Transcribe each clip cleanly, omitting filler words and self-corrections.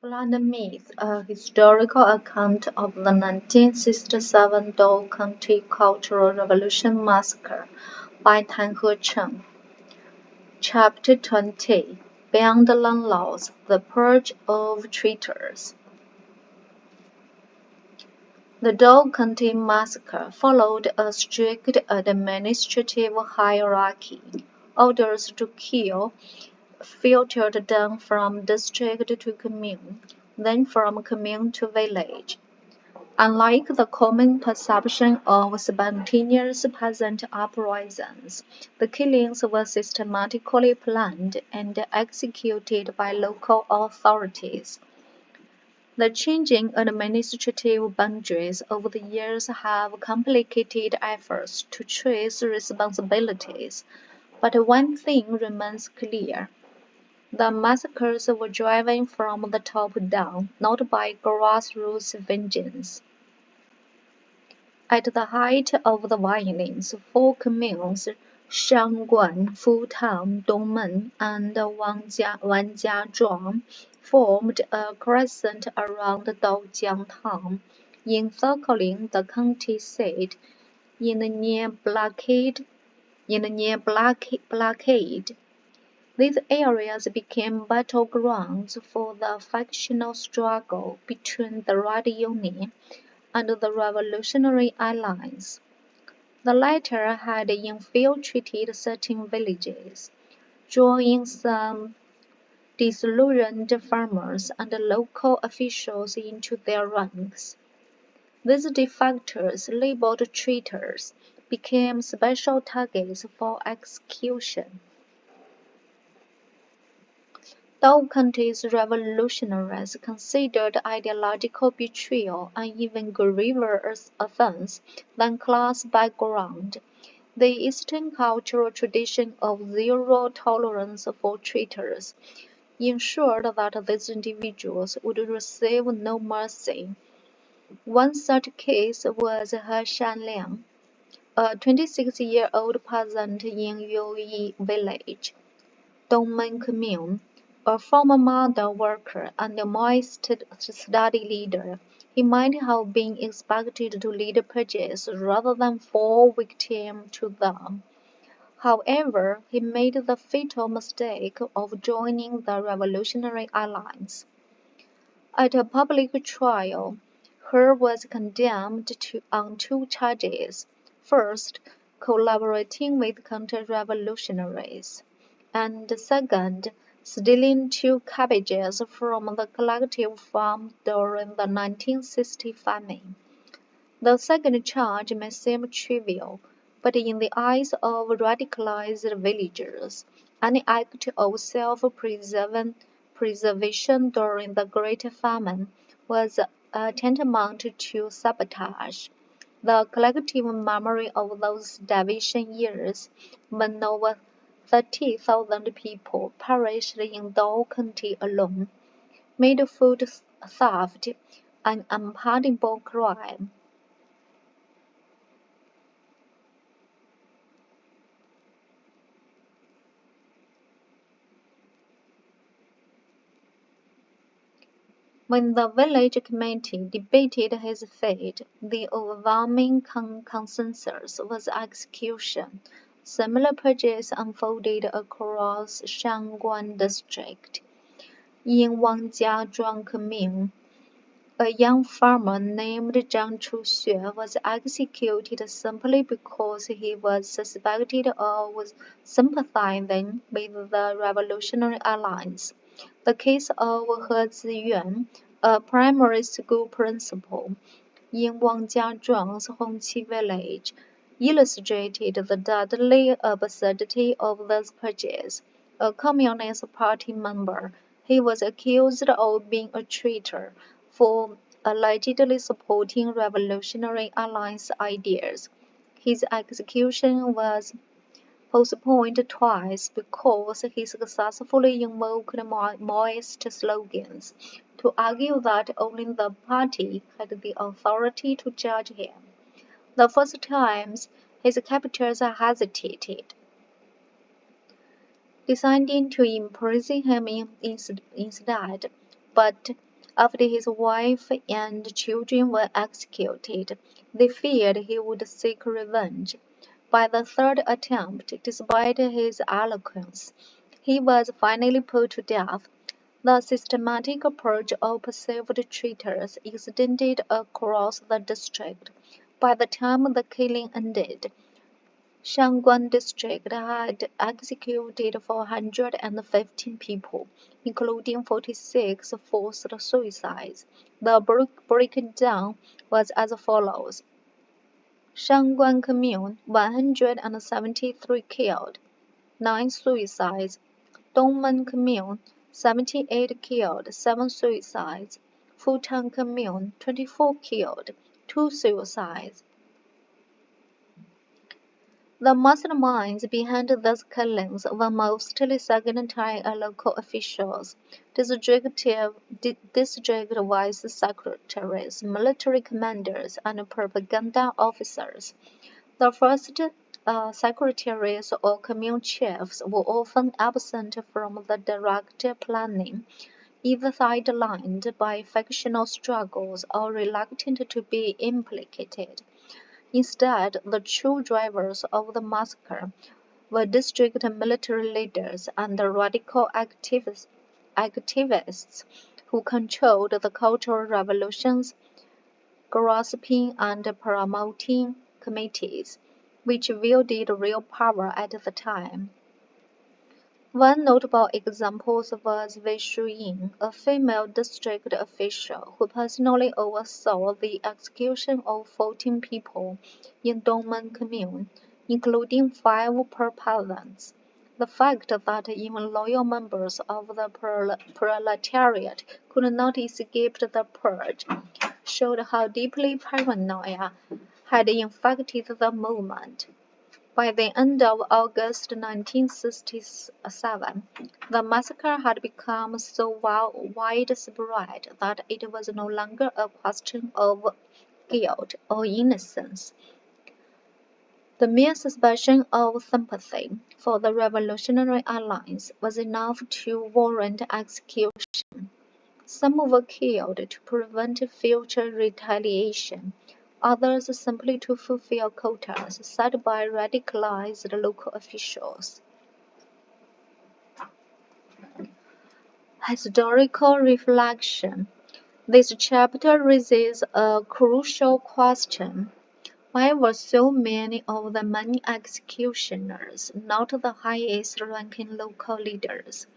Land Myth, a historical account of the 1967 Dole County Cultural Revolution Massacre by Tan He Cheng. Chapter 20 Beyond the Landlords, the Perge of Traitors. The Dole County Massacre followed a strict administrative hierarchy. Orders to kill filtered down from district to commune, then from commune to village. Unlike the common perception of spontaneous peasant uprisings, the killings were systematically planned and executed by local authorities. The changing administrative boundaries over the years have complicated efforts to trace responsibilities, but one thing remains clear. The massacres were driven from the top down, not by grassroots vengeance. At the height of the violence, four communes, Shangguan, Futan, Dongmen, and Wanjiazhuang, formed a crescent around Daojiang town, encircling the county seat in a near blockade. These areas became battlegrounds for the factional struggle between the Red Union and the Revolutionary Alliance. The latter had infiltrated certain villages, drawing some disillusioned farmers and local officials into their ranks. These defectors, labeled traitors, became special targets for execution. Dole County's revolutionaries considered ideological betrayal an even graver offense than class background. The Eastern cultural tradition of zero tolerance for traitors ensured that these individuals would receive no mercy. One such case was He Shanliang, a 26-year-old peasant in Yuyi village, Dongmen Commune. A former model worker and a Maoist study leader, he might have been expected to lead purges rather than fall victim to them. However, he made the fatal mistake of joining the Revolutionary Alliance. At a public trial, He was condemned on two charges. First, collaborating with counter-revolutionaries, and second, stealing 2 cabbages from the collective farm during the 1960 famine. The second charge may seem trivial, but in the eyes of radicalized villagers, any act of self-preservation during the Great Famine was tantamount to sabotage. The collective memory of those starvation years, when over 30,000 people perished in Dole County alone, made food theft an unpardonable crime. When the village committee debated his fate, the overwhelming consensus was execution. Similar purges unfolded across Shangguan district. In Wanjiazhuang commune, a young farmer named Zhang Chuxue was executed simply because he was suspected of sympathizing with the Revolutionary Alliance. The case of He Ziyuan, a primary school principal in Wanjiazhuang's Hongqi village, illustrated the deadly absurdity of these purges. A Communist Party member, he was accused of being a traitor for allegedly supporting Revolutionary Alliance ideas. His execution was postponed twice because he successfully invoked Maoist slogans to argue that only the party had the authority to judge him. The first times, his captors hesitated, deciding to imprison him instead, but After his wife and children were executed, they feared he would seek revenge. By the third attempt, despite his eloquence, he was finally put to death. The systematic purge of perceived traitors extended across the district. By the time the killing ended, Shangguan district had executed 415 people, including 46 forced suicides. The breakdown was as follows: Shangguan Commune 173 killed, 9 suicides; Dongmen Commune 78 killed, 7 suicides; Futan Commune 24 killed, 2 suicides. The masterminds behind these killings were mostly second-tier local officials, district vice secretaries, military commanders, and propaganda officers. The first secretaries or commune chiefs were often absent from the direct planning, either sidelined by factional struggles or reluctant to be implicated. Instead, the true drivers of the massacre were district military leaders and radical activists who controlled the cultural revolutions, grasping and promoting committees, which wielded real power at the time. One notable example was Wei Shuyin, a female district official who personally oversaw the execution of 14 people in Dongmen Commune, including 5 peasants. The fact that even loyal members of the proletariat could not escape the purge showed how deeply paranoia had infected the movement. By the end of August 1967, the massacre had become so widespread that it was no longer a question of guilt or innocence. The mere suspicion of sympathy for the Revolutionary Alliance was enough to warrant execution. Some were killed to prevent future retaliation, others simply to fulfill quotas set by radicalized local officials. Historical reflection. This chapter raises a crucial question. Why were so many of the many executioners not the highest ranking local leaders?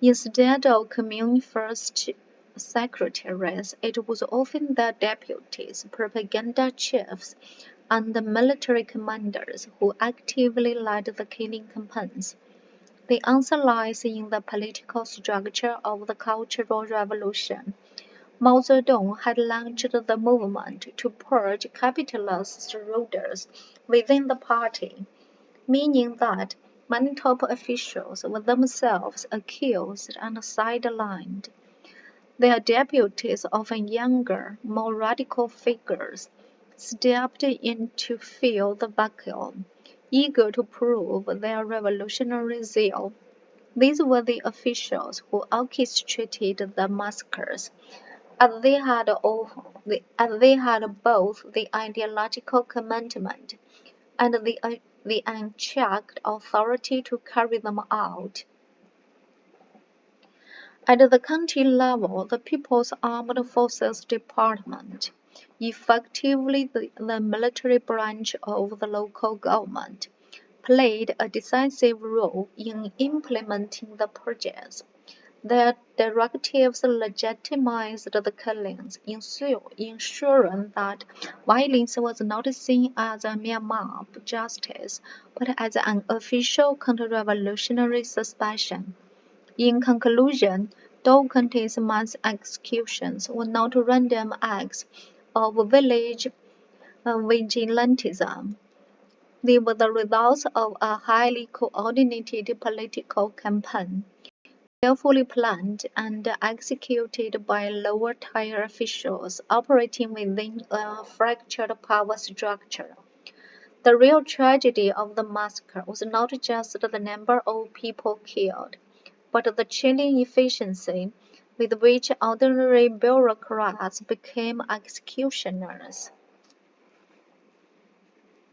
Instead of commune first secretaries, it was often their deputies, propaganda chiefs, and the military commanders who actively led the killing campaigns. The answer lies in the political structure of the Cultural Revolution. Mao Zedong had launched the movement to purge capitalist rulers within the party, meaning that many top officials were themselves accused and sidelined. Their deputies, often younger, more radical figures, stepped in to fill the vacuum, eager to prove their revolutionary zeal. These were the officials who orchestrated the massacres, as they had both the ideological commitment and the unchecked authority to carry them out. At the county level, the People's Armed Forces Department, effectively the military branch of the local government, played a decisive role in implementing the purges. Their directives legitimized the killings, ensuring that violence was not seen as a mere mob justice, but as an official counter-revolutionary suspicion. In conclusion, Dou County's mass executions were not random acts of village vigilantism. They were the results of a highly coordinated political campaign, carefully planned and executed by lower-tier officials operating within a fractured power structure. The real tragedy of the massacre was not just the number of people killed, but the chilling efficiency, with which ordinary bureaucrats became executioners.